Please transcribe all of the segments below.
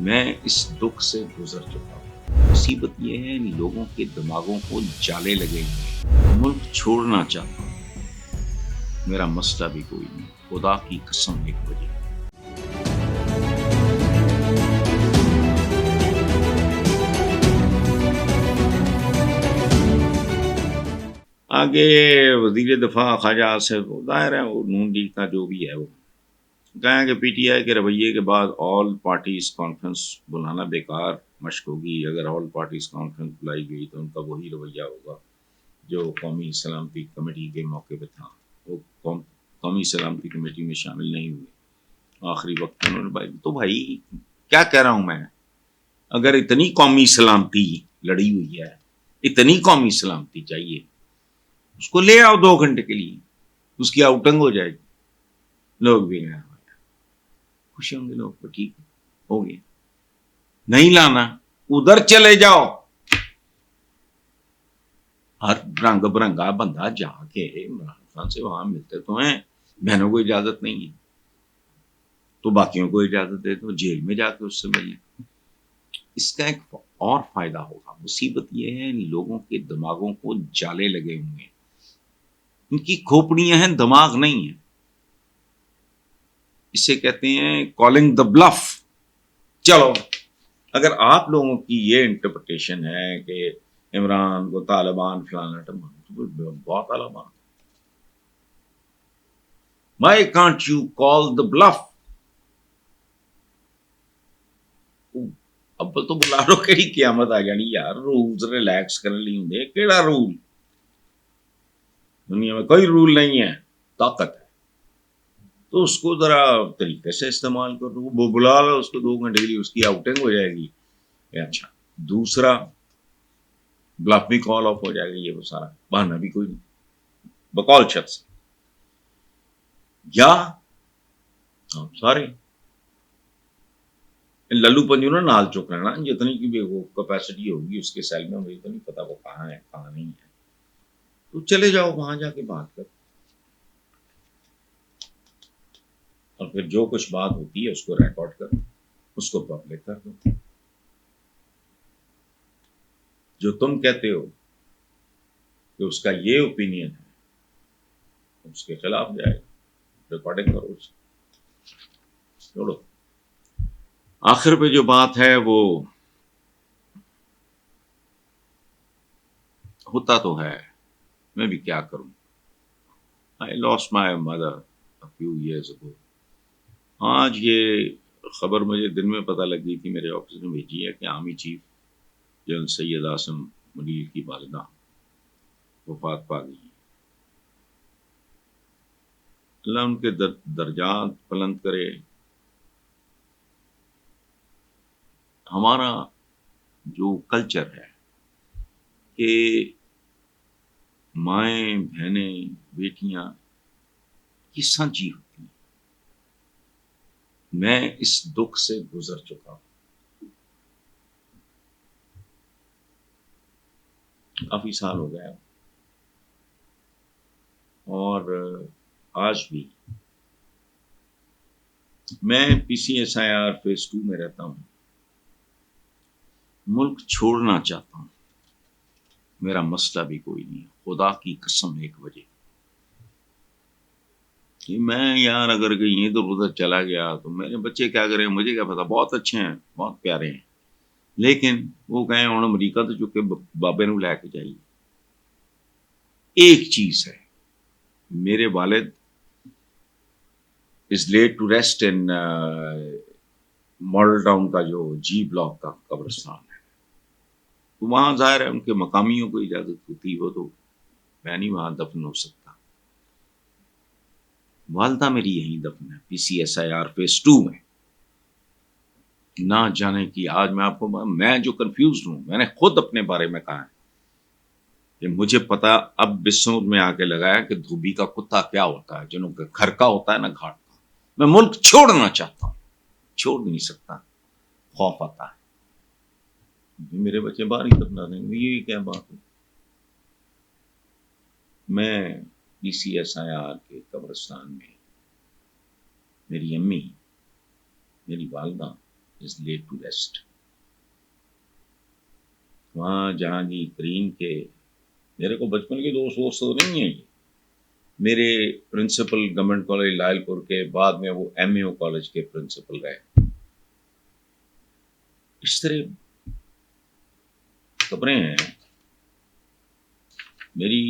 میں اس دکھ سے گزر چکا ہوں۔ مصیبت یہ ہے ان لوگوں کے دماغوں کو جالے لگے ہوئے، ملک چھوڑنا چاہتا ہوں، میرا مسئلہ بھی کوئی نہیں، خدا کی قسم ایک وجہ۔ آگے وزیر دفاع خواجہ آصف ظاہر ہے وہ نون لیگ کا جو بھی ہے وہ کہیں کہ پی ٹی آئی کے رویے کے بعد آل پارٹیز کانفرنس بلانا بیکار مشق ہوگی۔ اگر آل پارٹیز کانفرنس بلائی گئی تو ان کا وہی رویہ ہوگا جو قومی سلامتی کمیٹی کے موقع پہ تھا۔ وہ قومی سلامتی کمیٹی میں شامل نہیں ہوئے آخری وقت انہوں نے تو بھائی کیا کہہ رہا ہوں میں، اگر اتنی قومی سلامتی لڑی ہوئی ہے، اتنی قومی سلامتی چاہیے، اس کو لے آؤ 2 گھنٹے کے لیے، اس کی آؤٹنگ ہو جائے گی، لوگ بھی گئے خوش ہوں گے، لوگ تو ٹھیک ہو گیا۔ نہیں لانا ادھر چلے جاؤ، ہر رنگ برنگا بندہ جا کے عمران خان سے وہاں ملتے تو ہیں، بہنوں کو اجازت نہیں ہے تو باقیوں کو اجازت دے دو، جیل میں جا کے اس سے ملیں۔ اس کا ایک اور فائدہ ہوگا۔ مصیبت یہ ہے ان لوگوں کے دماغوں کو جالے لگے ہوئے ہیں، ان کی کھوپڑیاں ہیں، دماغ نہیں ہے۔ اسے کہتے ہیں کالنگ دا بلف۔ چلو اگر آپ لوگوں کی یہ انٹرپریٹیشن ہے کہ عمران کو طالبان فلانا بہت Taliban, why can't you call the bluff? اب تو بلا لو کہ قیامت آ جانی یار، رولز ریلیکس کرنے لی ہوں کیڑا رول؟ دنیا میں کوئی رول نہیں ہے، طاقت ہے تو اس کو ذرا طریقے سے استعمال کرو۔ وہ بلا لو اس کو 2 گھنٹے کے لیے، اس کی آؤٹنگ ہو جائے گی۔ اچھا دوسرا بلاف بھی کال آف ہو جائے گا، یہ وہ سارا بہانا بھی کوئی نہیں بقول شخص یا سارے للو پنجو نا نال چک لینا، جتنی کی بھی وہ کیپیسٹی ہوگی اس کے سیل میں، مجھے تو نہیں پتا وہ کہاں ہے کہاں نہیں ہے، تو چلے جاؤ وہاں جا کے بات کر، اور پھر جو کچھ بات ہوتی ہے اس کو ریکارڈ کرو، اس کو پبلک کر دو۔ جو تم کہتے ہو کہ اس کا یہ اوپینین ہے، اس کے خلاف جائے گا، ریکارڈنگ کرو، اس چھوڑو۔ آخر پہ جو بات ہے وہ ہوتا تو ہے، میں بھی کیا کروں۔ I lost my mother a few years ago۔ آج یہ خبر مجھے دن میں پتہ لگ گئی تھی، میرے آفس نے بھیجی ہے کہ army chief general Syed Asim Munir کی والدہ وفات پا گئی۔ اللہ ان کے درجات بلند کرے۔ ہمارا جو کلچر ہے کہ مائیں بہنیں بیٹیاں یہ سانچی ہوتی ہیں، میں اس دکھ سے گزر چکا ہوں۔ کافی سال ہو گیا اور آج بھی میں P C S I R phase 2 میں رہتا ہوں، ملک چھوڑنا چاہتا ہوں، میرا مسئلہ بھی کوئی نہیں، خدا کی قسم ایک وجہ کہ میں یار اگر کہیں ادھر ادھر چلا گیا تو میرے بچے کیا کریں، مجھے کیا پتا، بہت اچھے ہیں، بہت پیارے ہیں، لیکن وہ کہیں ہوں امریکہ تو چکے بابے نو لے کے جائیے۔ ایک چیز ہے، میرے والد is laid to rest in Model Town کا جو جی بلاک کا قبرستان ہے، تو وہاں ظاہر ہے ان کے مقامیوں کو اجازت ہوتی، وہ تو میں نہیں وہاں دفن ہو سکتا۔ والدہ میری یہیں دفن ہے P C S I R phase 2 میں۔ نہ جانے کی آج میں آپ کو میں جو کنفیوزڈ ہوں، میں نے خود اپنے بارے میں کہا ہے کہ مجھے پتا اب بسنور میں آ کے لگایا کہ دھوبی کا کتا کیا ہوتا ہے، جنہوں کے گھر کا ہوتا ہے نا گھاٹ کا۔ میں ملک چھوڑنا چاہتا ہوں، چھوڑ نہیں سکتا، خوف آتا ہے میرے بچے باہر ہی دفنا دیں گے، یہ کیا بات ہے۔ میں P C S I are کے قبرستان میں میری امی، میری والدہ is laid to rest. وہاں جہانگیر ترین کے میرے کو بچپن کے دوست تو نہیں ہیں یہ میرے پرنسپل گورنمنٹ کالج لائل پور کے بعد میں وہ ایم اے او کالج کے پرنسپل رہے. اس طرح خبریں ہیں میری.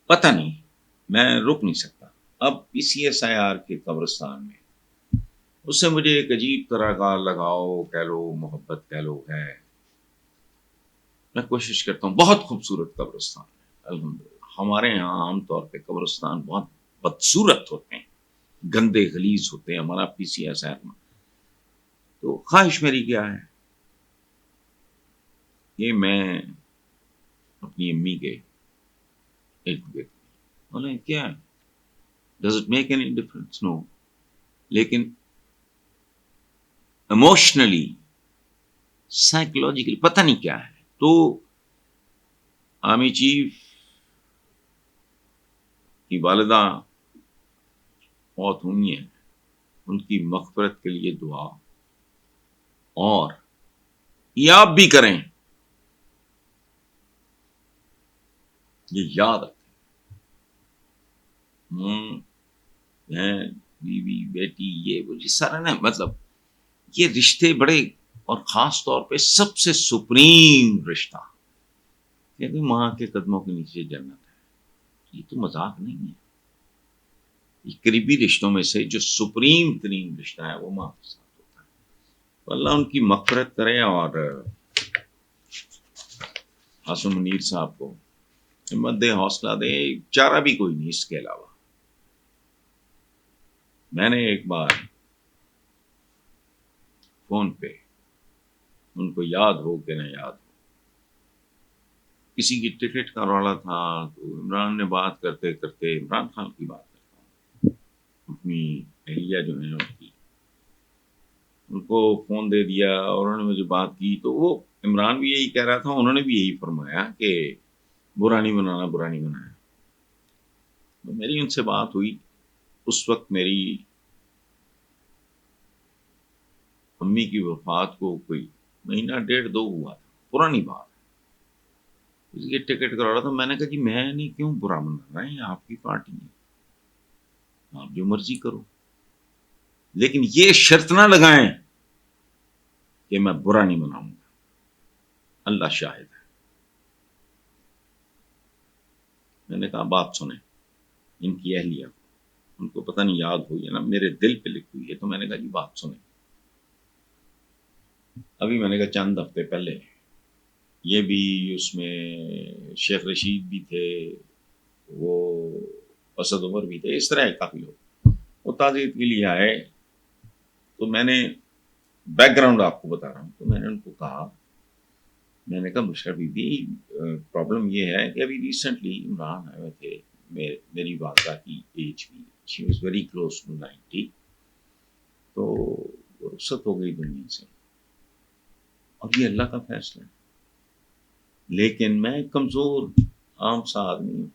پتہ نہیں میں رک نہیں سکتا اب PCSIR کے قبرستان میں. اس سے مجھے ایک عجیب طرح کا لگاؤ کہہ لو محبت کہہ لو ہے. میں کوشش کرتا ہوں. بہت خوبصورت قبرستان ہے الحمدللہ. ہمارے یہاں عام طور پہ قبرستان بہت بدصورت ہوتے ہیں, گندے غلیظ ہوتے ہیں. ہمارا PCSIR میں تو خواہش میری کیا ہے کہ میں اپنی امی کے بولے کیا does it make any difference? No. لیکن ایموشنلی سائیکولوجیکلی پتہ نہیں کیا ہے. تو آرمی چیف کی والدہ بہت ہوئی ہیں, ان کی مغفرت کے لیے دعا, اور یہ آپ بھی کریں, یہ یاد رکھیں. بہن بیوی بیٹی یہ وہ سارا نا, مطلب یہ رشتے بڑے, اور خاص طور پہ سب سے سپریم رشتہ یعنی ماں کے قدموں کے نیچے جنت ہے. یہ تو مذاق نہیں ہے. یہ قریبی رشتوں میں سے جو سپریم ترین رشتہ ہے وہ ماں کے ساتھ ہوتا ہے. تو اللہ ان کی مغفرت کرے, اور عاصم منیر صاحب کو ہمت دے, حوصلہ دے. چارہ بھی کوئی نہیں اس کے علاوہ. میں نے ایک بار فون پہ ان کو یاد ہو کہ نہ یاد ہو کسی کی ٹکٹ کا رولا تھا, تو عمران نے بات کرتے کرتے, عمران خان کی بات کرتا ہوں, اپنی اہلیہ جو ہیں ان کی, ان کو فون دے دیا اور انہوں نے مجھے بات کی. تو وہ عمران بھی یہی کہہ رہا تھا, انہوں نے بھی یہی فرمایا کہ برا نہیں بنانا, برا نہیں بنایا. تو میری ان سے بات ہوئی. اس وقت میری امی کی وفات کو کوئی مہینہ ڈیڑھ دو ہوا تھا, پرانی بات. اس کی ٹکٹ کرا رہا تھا. میں نے کہا جی میں نہیں, کیوں برا منا رہے ہیں, آپ کی پارٹی ہے, آپ جو مرضی کرو, لیکن یہ شرط نہ لگائیں کہ میں برا نہیں مناؤں گا. اللہ شاہد ہے. میں نے کہا بات سنیں ان کی اہلیہ کو, ان کو پتہ نہیں یاد ہوئی ہے نا, میرے دل پہ لکھی ہوئی ہے. تو میں نے کہا جی بات سنیں. ابھی میں نے کہا چند ہفتے پہلے یہ بھی اس میں شیخ رشید بھی تھے, وہ اسد عمر بھی تھے, اس طرح کافی لوگ وہ تعزیت کے لیے آئے. تو میں نے بیک گراؤنڈ آپ کو بتا رہا ہوں. تو میں نے ان کو کہا, میں نے کہا بشرا بی بی پرابلم یہ ہے کہ ابھی ریسنٹلی عمران آئے ہوئے تھے, میری والدہ کی ایج بھی, she was very close to 90, تو وہ رخصت ہو گئی دنیا سے, اور یہ اللہ کا فیصلہ ہے. لیکن میں کمزور عام سا آدمی ہوں,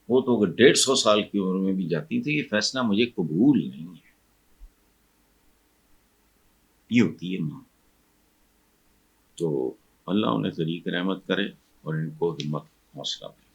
وہ تو اگر 150 سال کی عمر میں بھی جاتی تھی, یہ فیصلہ مجھے قبول نہیں ہے. یہ ہوتی ہے ماں. تو اللہ انہیں طریق رحمت کرے اور ان کو ہمت حوصلہ دے.